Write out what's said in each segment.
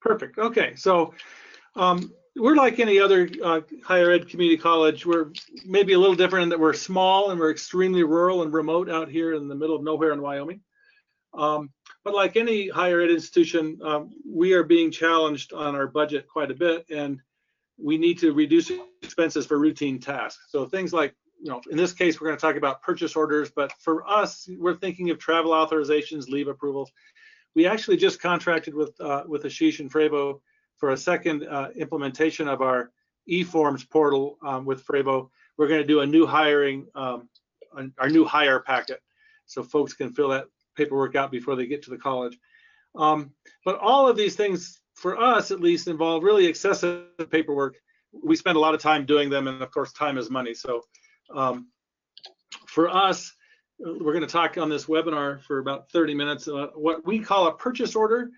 Perfect. Okay, so we're like any other higher ed community college. We're maybe a little different in that we're small and we're extremely rural and remote out here in the middle of nowhere in Wyoming. But like any higher ed institution, we are being challenged on our budget quite a bit, and we need to reduce expenses for routine tasks. So things like, in this case, we're going to talk about purchase orders, but for us, we're thinking of travel authorizations, leave approvals. We actually just contracted with Ashish and FREVO for a second implementation of our eForms portal with FREVO. We're going to do a new hiring, our new hire packet, so folks can fill that paperwork out before they get to the college. But all of these things, for us at least, involve really excessive paperwork. We spend a lot of time doing them, and of course, time is money. So for us, we're going to talk on this webinar for about 30 minutes what we call a purchase order.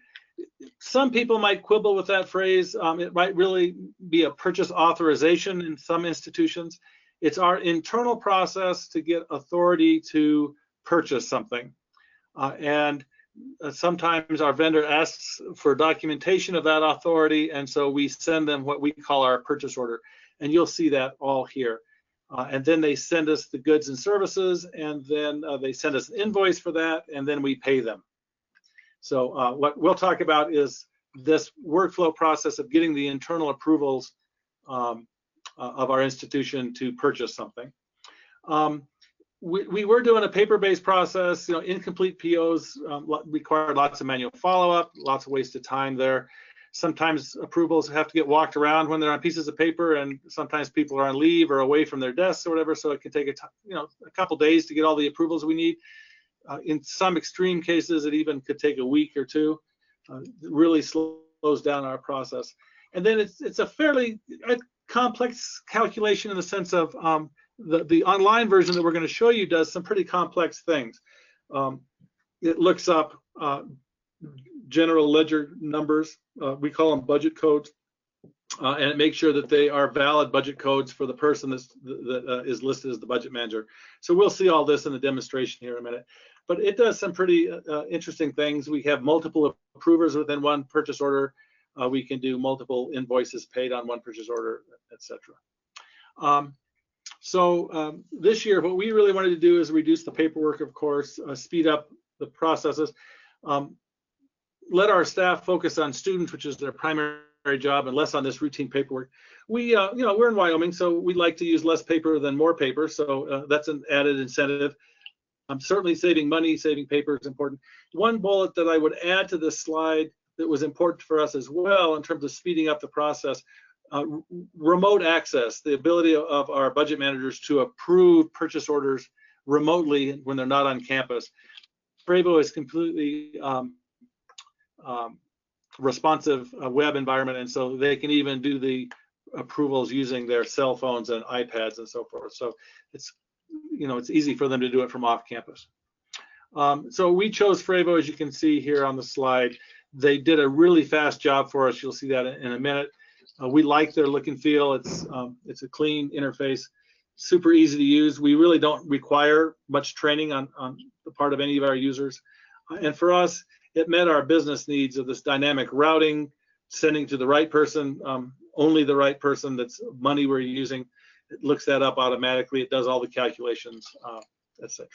Some people might quibble with that phrase. It might really be a purchase authorization in some institutions. It's our internal process to get authority to purchase something. And sometimes our vendor asks for documentation of that authority, and so we send them what we call our purchase order. And you'll see that all here. And then they send us the goods and services, and then they send us an invoice for that, and then we pay them. So what we'll talk about is this workflow process of getting the internal approvals of our institution to purchase something. We were doing a paper-based process. Incomplete POs require lots of manual follow-up, lots of wasted time there. Sometimes approvals have to get walked around when they're on pieces of paper, and sometimes people are on leave or away from their desks or whatever, so it can take a couple days to get all the approvals we need. In some extreme cases, it even could take a week or two. It really slows down our process. And then it's a fairly complex calculation in the sense of the online version that we're going to show you does some pretty complex things. It looks up general ledger numbers, we call them budget codes, and it makes sure that they are valid budget codes for the person that is listed as the budget manager. So we'll see all this in the demonstration here in a minute. But it does some pretty interesting things. We have multiple approvers within one purchase order. We can do multiple invoices paid on one purchase order, etc. So this year, what we really wanted to do is reduce the paperwork, of course, speed up the processes, let our staff focus on students, which is their primary job, and less on this routine paperwork. We, we're in Wyoming, so we like to use less paper than more paper, so that's an added incentive. Certainly saving money, saving paper is important. One bullet that I would add to this slide that was important for us as well in terms of speeding up the process, remote access, the ability of our budget managers to approve purchase orders remotely when they're not on campus. FREVO is completely responsive web environment, and so they can even do the approvals using their cell phones and iPads and so forth. So it's easy for them to do it from off campus. So we chose FREVO, as you can see here on the slide. They did a really fast job for us. You'll see that in a minute. We like their look and feel. It's a clean interface, super easy to use. We really don't require much training on the part of any of our users. And for us, it met our business needs of this dynamic routing, sending to the right person, only the right person that's money we're using. It looks that up automatically. It does all the calculations, etc.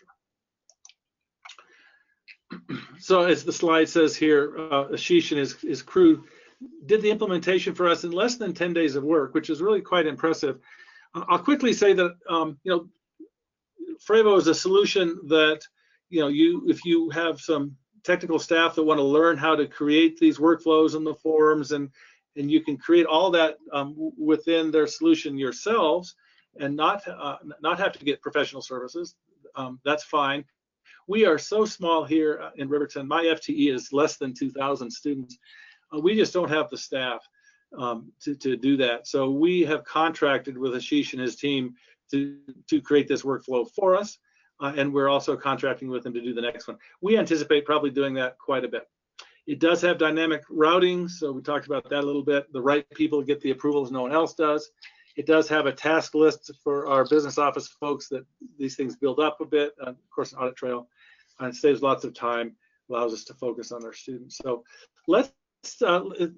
So as the slide says here, Ashish and his crew did the implementation for us in less than 10 days of work, which is really quite impressive. I'll quickly say that FREVO is a solution that if you have some technical staff that want to learn how to create these workflows and the forms, and you can create all that within their solution yourselves and not have to get professional services, that's fine. We are so small here in Riverton. My FTE is less than 2,000 students. We just don't have the staff to do that. So we have contracted with Ashish and his team to create this workflow for us. And we're also contracting with them to do the next one. We anticipate probably doing that quite a bit. It does have dynamic routing, so we talked about that a little bit. The right people get the approvals, no one else does. It does have a task list for our business office folks that these things build up a bit, of course, an audit trail. And it saves lots of time, allows us to focus on our students. So let's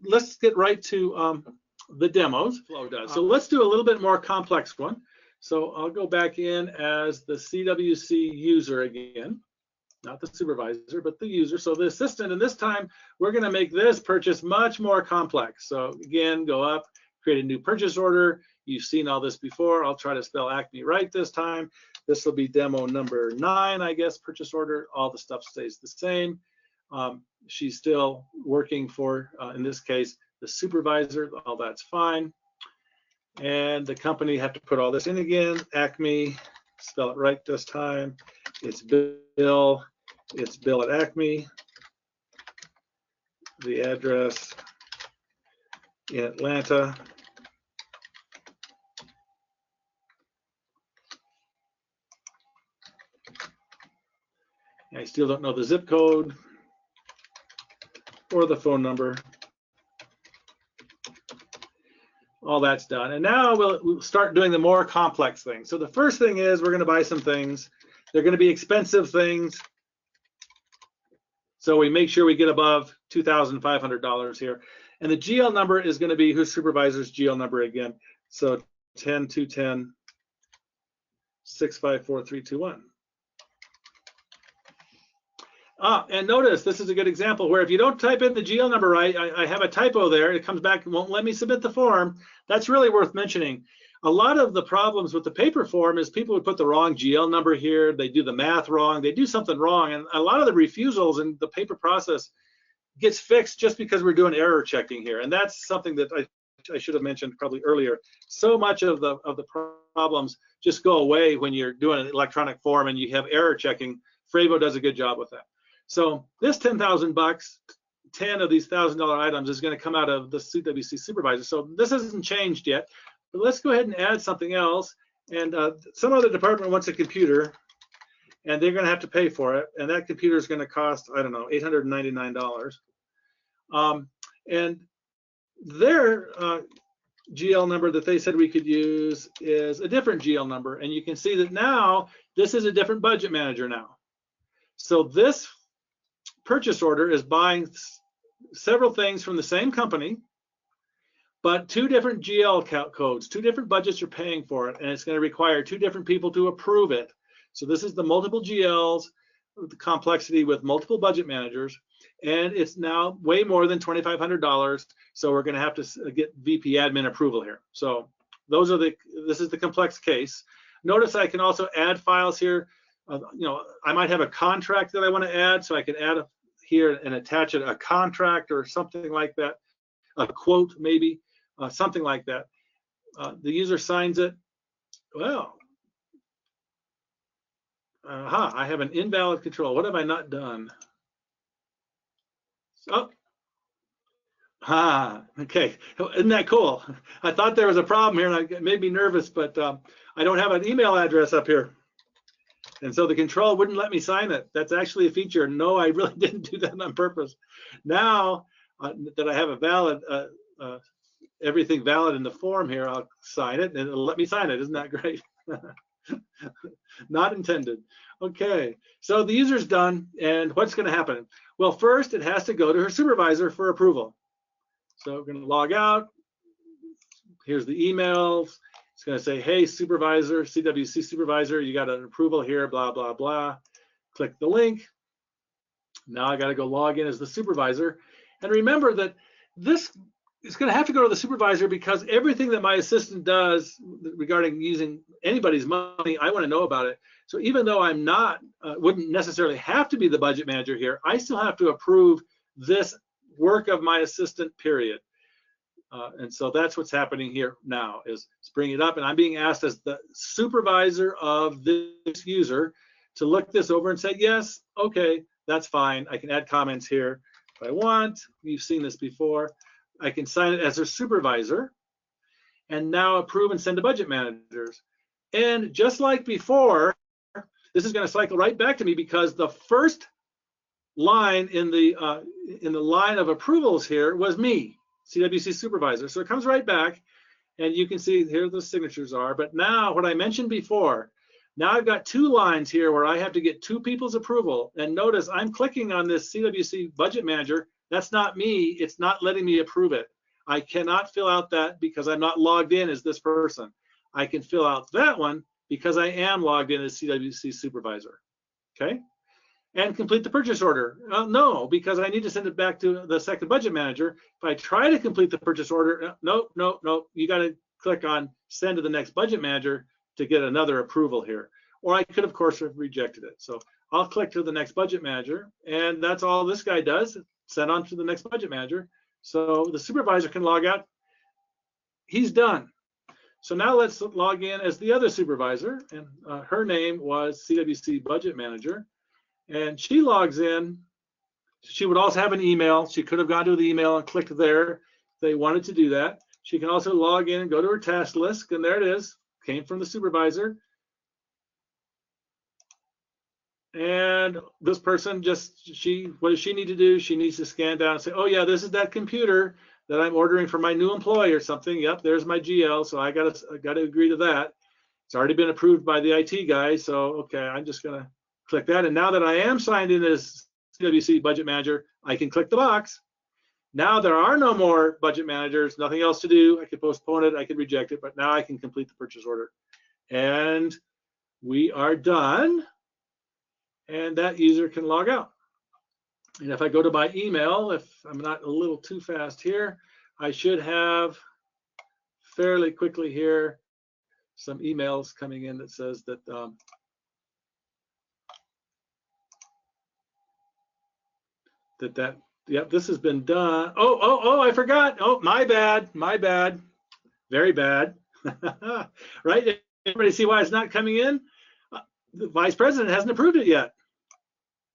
let's get right to the demos. Flow does. So let's do a little bit more complex one. So I'll go back in as the CWC user again, not the supervisor, but the user. So the assistant, and this time we're going to make this purchase much more complex. So again, go up, create a new purchase order. You've seen all this before. I'll try to spell Acme right this time. This will be demo number 9, I guess, purchase order. All the stuff stays the same. She's still working for, in this case, the supervisor. All that's fine. And the company have to put all this in again. Acme, spell it right this time. It's Bill. It's Bill at Acme. The address in Atlanta. I still don't know the zip code or the phone number. All that's done. And now we'll start doing the more complex things. So the first thing is we're going to buy some things. They're going to be expensive things. So we make sure we get above $2,500 here. And the GL number is going to be whose supervisor's GL number again. So 10-210-654-321. And notice this is a good example where if you don't type in the GL number right, I have a typo there. It comes back and won't let me submit the form. That's really worth mentioning. A lot of the problems with the paper form is people would put the wrong GL number here. They do the math wrong. They do something wrong. And a lot of the refusals in the paper process gets fixed just because we're doing error checking here. And that's something that I should have mentioned probably earlier. So much of the problems just go away when you're doing an electronic form and you have error checking. FREDO does a good job with that. So this $10,000, 10 of these $1,000 items is going to come out of the CWC supervisor. So this hasn't changed yet, but let's go ahead and add something else. And some other department wants a computer, and they're going to have to pay for it. And that computer is going to cost, I don't know, $899. And their GL number that they said we could use is a different GL number. And you can see that now this is a different budget manager now. So this purchase order is buying several things from the same company, but 2 different GL codes, 2 different budgets you're paying for it, and it's going to require 2 different people to approve it. So this is the multiple GLs, the complexity with multiple budget managers, and it's now way more than $2,500. So we're going to have to get VP admin approval here. So those are this is the complex case. Notice I can also add files here. You know, I might have a contract that I want to add, so I can add here and attach a contract or something like that, a quote maybe, something like that. The user signs it. Well, I have an invalid control. What have I not done? Oh, okay. Isn't that cool? I thought there was a problem here, and it made me nervous, but I don't have an email address up here. And so the control wouldn't let me sign it. That's actually a feature. No, I really didn't do that on purpose. Now that I have a valid, everything valid in the form here, I'll sign it and it'll let me sign it. Isn't that great? Not intended. Okay, so the user's done, and what's going to happen? Well, first it has to go to her supervisor for approval. So we're going to log out. Here's the emails. It's going to say, hey, supervisor, CWC supervisor, you got an approval here, blah, blah, blah. Click the link. Now I got to go log in as the supervisor. And remember that this is going to have to go to the supervisor because everything that my assistant does regarding using anybody's money, I want to know about it. So even though I'm not, wouldn't necessarily have to be the budget manager here, I still have to approve this work of my assistant, period. And so that's what's happening here now is bring it up, and I'm being asked as the supervisor of this user to look this over and say, yes, okay, that's fine. I can add comments here if I want. You've seen this before. I can sign it as a supervisor and now approve and send to budget managers. And just like before, this is going to cycle right back to me because the first line in the line of approvals here was me, CWC supervisor. So it comes right back, and you can see here the signatures are. But now what I mentioned before, now I've got 2 lines here where I have to get 2 people's approval. And notice I'm clicking on this CWC budget manager. That's not me. It's not letting me approve it. I cannot fill out that because I'm not logged in as this person. I can fill out that one because I am logged in as CWC supervisor. Okay? And complete the purchase order. No, because I need to send it back to the second budget manager. If I try to complete the purchase order, nope. You got to click on send to the next budget manager to get another approval here. Or I could, of course, have rejected it. So I'll click to the next budget manager, and that's all this guy does, send on to the next budget manager. So the supervisor can log out. He's done. So now let's log in as the other supervisor, and her name was CWC budget manager. And she logs in. She would also have an email. She could have gone to the email and clicked there if they wanted to do that. She can also log in and go to her task list, and there it is. Came from the supervisor. And this person what does she need to do? She needs to scan down and say, oh yeah, this is that computer that I'm ordering for my new employee or something. Yep, there's my GL, so I gotta agree to that. It's already been approved by the IT guy, so okay, I'm just gonna click that. And now that I am signed in as CWC budget manager, I can click the box. Now there are no more budget managers, nothing else to do. I could postpone it, I could reject it, but now I can complete the purchase order. And we are done. And that user can log out. And if I go to my email, if I'm not a little too fast here, I should have fairly quickly here some emails coming in that says that yep, this has been done. Oh, I forgot. Oh, my bad, very bad. Right? Everybody see why it's not coming in? The vice president hasn't approved it yet.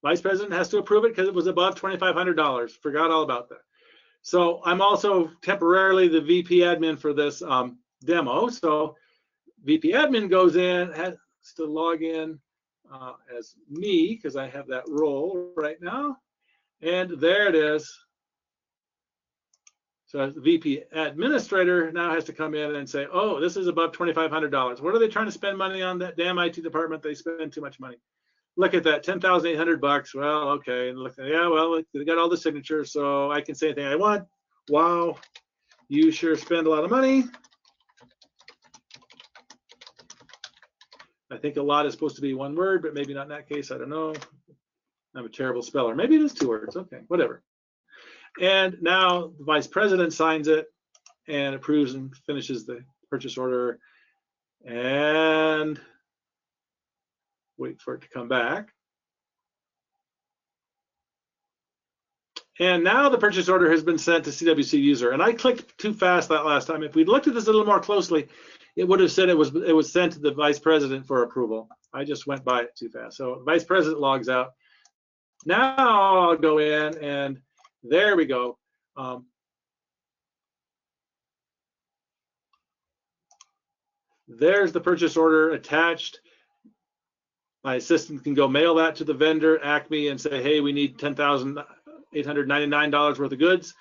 Vice president has to approve it because it was above $2,500. Forgot all about that. So I'm also temporarily the VP admin for this demo. So VP admin goes in, has to log in as me because I have that role right now. And there it is. So as the VP administrator now has to come in and say, oh, this is above $2,500. What are they trying to spend money on? That damn IT department, they spend too much money. Look at that, $10,800. Well, okay, and look, yeah, well, they got all the signatures, so I can say anything I want. Wow, you sure spend a lot of money. I think a lot is supposed to be one word, but maybe not in that case, I don't know. I'm a terrible speller. Maybe it is 2 words, okay, whatever. And now the vice president signs it and approves and finishes the purchase order and wait for it to come back. And now the purchase order has been sent to CWC user. And I clicked too fast that last time. If we'd looked at this a little more closely, it would have said it was sent to the vice president for approval. I just went by it too fast. So vice president logs out. Now I'll go in and there we go. There's the purchase order attached. My assistant can go mail that to the vendor, Acme, and say, hey, we need $10,899 worth of goods.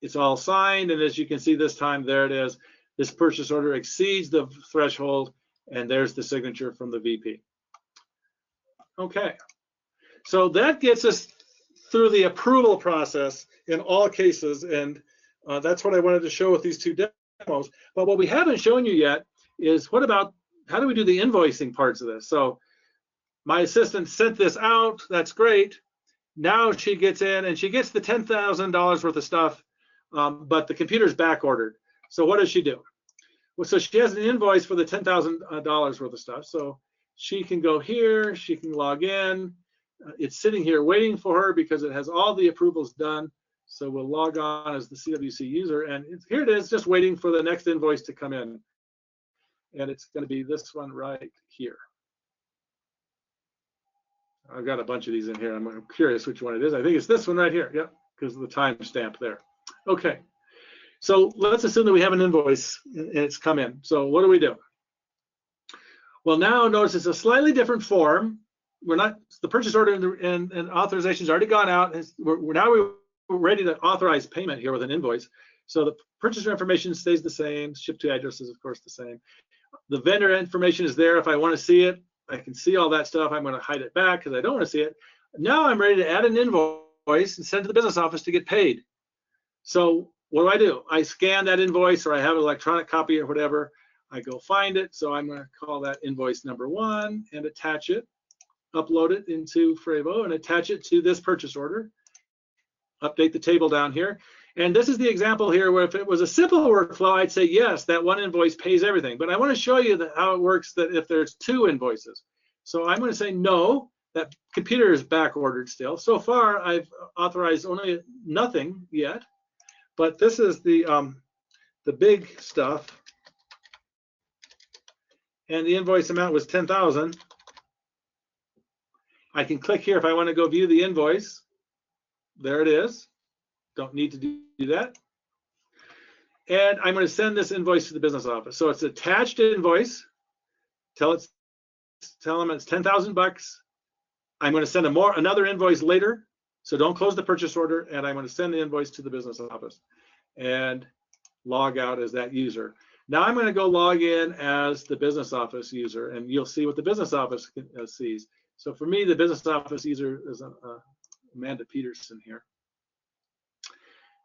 It's all signed, and as you can see this time, there it is. This purchase order exceeds the threshold, and there's the signature from the VP. Okay, so that gets us through the approval process in all cases, and that's what I wanted to show with these 2 demos. But what we haven't shown you yet is what about, how do we do the invoicing parts of this? So my assistant sent this out, that's great. Now she gets in and she gets the $10,000 worth of stuff, but the computer's back ordered. So what does she do? Well, so she has an invoice for the $10,000 worth of stuff. So she can go here, she can log in. It's sitting here waiting for her because it has all the approvals done. So we'll log on as the CWC user, and here it is, just waiting for the next invoice to come in. And it's going to be this one right here. I've got a bunch of these in here. I'm curious which one it is. I think it's this one right here. Yep, because of the timestamp there. Okay, so let's assume that we have an invoice and it's come in. So what do we do? Well, now notice it's a slightly different form. We're not, the purchase order and authorization has already gone out. We're ready to authorize payment here with an invoice. So the purchaser information stays the same. Ship to address is of course the same. The vendor information is there if I want to see it. I can see all that stuff. I'm going to hide it back because I don't want to see it. Now I'm ready to add an invoice invoice and send it to the business office to get paid. So what do? I scan that invoice, or I have an electronic copy or whatever. I go find it. So I'm going to call that invoice number 1 and attach it, upload it into FREDO and attach it to this purchase order. Update the table down here. And this is the example here where if it was a simple workflow, I'd say, yes, that one invoice pays everything. But I want to show you how it works that if there's 2 invoices. So I'm going to say, no, that computer is back ordered still. So far, I've authorized only nothing yet. But this is the big stuff. And the invoice amount was 10,000. I can click here if I want to go view the invoice. There it is. Don't need to do that. And I'm going to send this invoice to the business office. So it's attached invoice. Tell them it's 10,000 bucks. I'm going to send another invoice later. So don't close the purchase order. And I'm going to send the invoice to the business office and log out as that user. Now I'm going to go log in as the business office user, and you'll see what the business office sees. So for me, the business office user is Amanda Peterson here.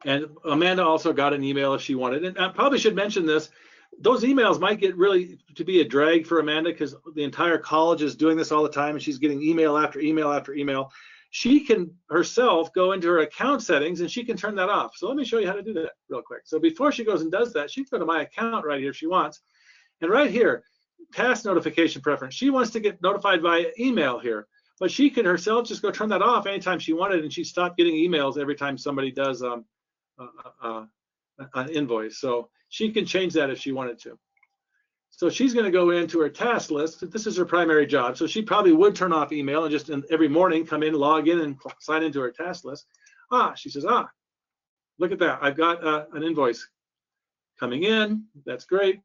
And Amanda also got an email if she wanted. And I probably should mention this. Those emails might get really to be a drag for Amanda because the entire college is doing this all the time and she's getting email after email after email. She can herself go into her account settings and she can turn that off. So let me show you how to do that real quick. So before she goes and does that, she can go to my account right here if she wants. And right here, task notification preference. She wants to get notified via email here. But she could herself just go turn that off anytime she wanted, and she stopped getting emails every time somebody does an invoice. So she can change that if she wanted to. So she's going to go into her task list. This is her primary job. So she probably would turn off email and just every morning come in, log in, and sign into her task list. She says, look at that. I've got an invoice coming in. That's great.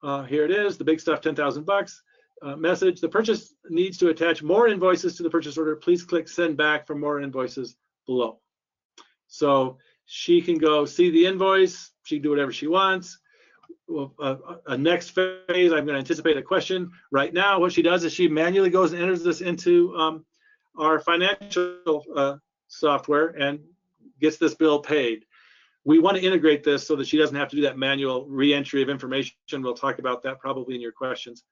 Here it is, the big stuff, 10,000 bucks. Message, the purchase needs to attach more invoices to the purchase order. Please click send back for more invoices below. So she can go see the invoice. She can do whatever she wants. A next phase, I'm going to anticipate a question. Right now, what she does is she manually goes and enters this into our financial software and gets this bill paid. We want to integrate this so that she doesn't have to do that manual re-entry of information. We'll talk about that probably in your questions.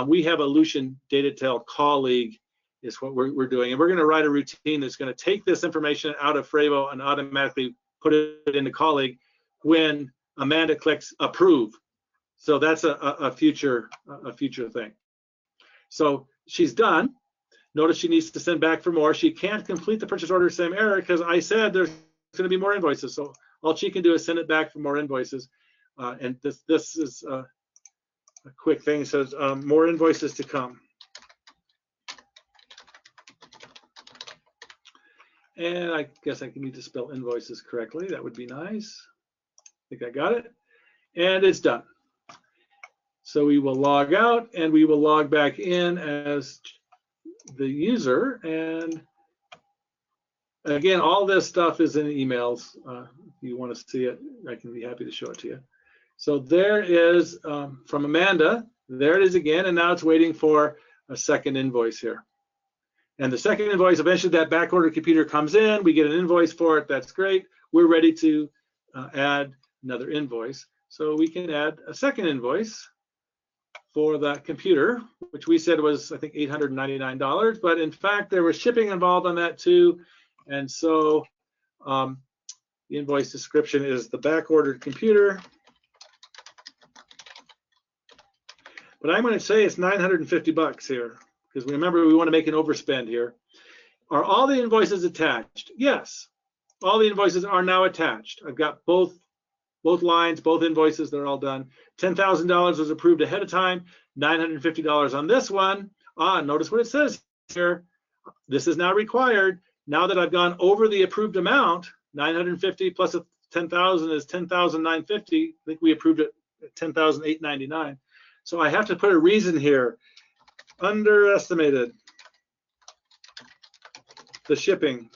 We have a Lucian Datatel colleague is what we're doing. And we're going to write a routine that's going to take this information out of FREDO and automatically put it into colleague when Amanda clicks approve. So that's a future thing. So she's done. Notice she needs to send back for more. She can't complete the purchase order, same error, because I said there's going to be more invoices. So all she can do is send it back for more invoices. And this is a quick thing. It says more invoices to come. And I guess I need to spell invoices correctly. That would be nice. I think I got it. And it's done. So we will log out and we will log back in as the user. And again, all this stuff is in emails. If you want to see it, I can be happy to show it to you. So there is from Amanda. There it is again. And now it's waiting for a second invoice here. And the second invoice, eventually that backorder computer comes in. We get an invoice for it. That's great. We're ready to add another invoice. So we can add a second invoice for that computer, which we said was, I think, $899. But in fact, there was shipping involved on that too. And so the invoice description is the backordered computer. But I'm going to say it's 950 bucks here, because remember, we want to make an overspend here. Are all the invoices attached? Yes, all the invoices are now attached. I've got both lines, both invoices, they're all done. $10,000 was approved ahead of time, $950 on this one. Notice what it says here. This is now required. Now that I've gone over the approved amount, 950 plus 10,000 is 10,950. I think we approved it at 10,899. So I have to put a reason here. Underestimated the shipping.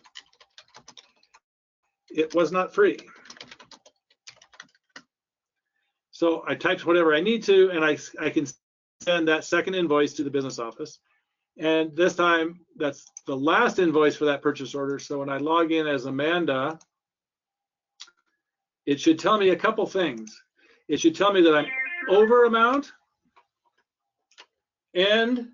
It was not free. So I typed whatever I need to, and I can send that second invoice to the business office. And this time, that's the last invoice for that purchase order. So when I log in as Amanda, it should tell me a couple things. It should tell me that I'm over amount, and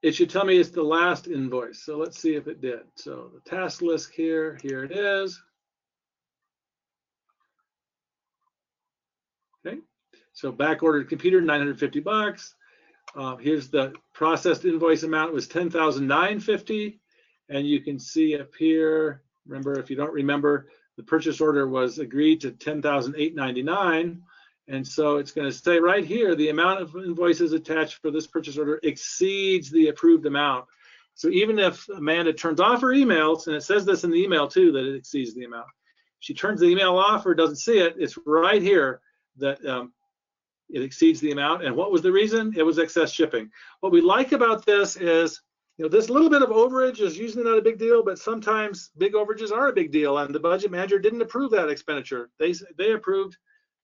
it should tell me it's the last invoice. So let's see if it did. So the task list here it is. Okay, so back ordered computer, $950. Here's the processed invoice amount was $10,950, and you can see up here, remember, if you don't remember, the purchase order was agreed to $10,899, and so it's going to say right here, the amount of invoices attached for this purchase order exceeds the approved amount. So even if Amanda turns off her emails, and it says this in the email too, that it exceeds the amount, she turns the email off or doesn't see it, it's right here that it exceeds the amount. And what was the reason? It was excess shipping. What we like about this is, this little bit of overage is usually not a big deal, but sometimes big overages are a big deal, and the budget manager didn't approve that expenditure. They approved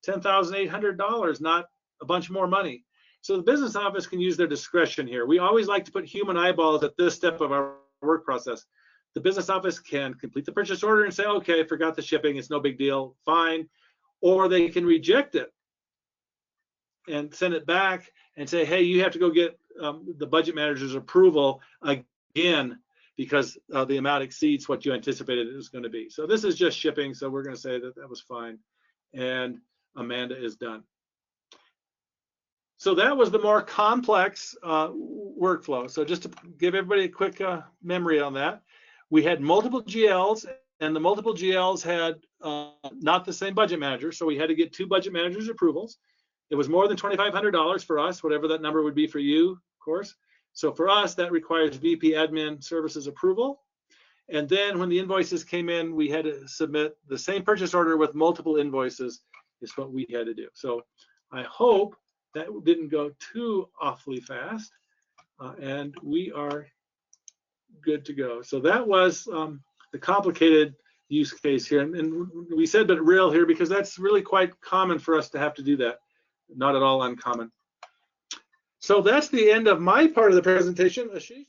$10,800, not a bunch more money. So the business office can use their discretion here. We always like to put human eyeballs at this step of our work process. The business office can complete the purchase order and say, okay, forgot the shipping, it's no big deal, fine. Or they can reject it and send it back and say, hey, you have to go get the budget manager's approval again because the amount exceeds what you anticipated it was going to be. So this is just shipping, so we're going to say that that was fine. And Amanda is done. So that was the more complex workflow. So just to give everybody a quick memory on that, we had multiple GLs, and the multiple GLs had not the same budget manager, so we had to get 2 budget managers' approvals. It was more than $2,500 for us, whatever that number would be for you, of course. So for us, that requires VP Admin Services approval. And then when the invoices came in, we had to submit the same purchase order with multiple invoices is what we had to do. So I hope that didn't go too awfully fast, and we are good to go. So that was the complicated use case here. And we said but real here because that's really quite common for us to have to do that. Not at all uncommon. So that's the end of my part of the presentation. Ashish?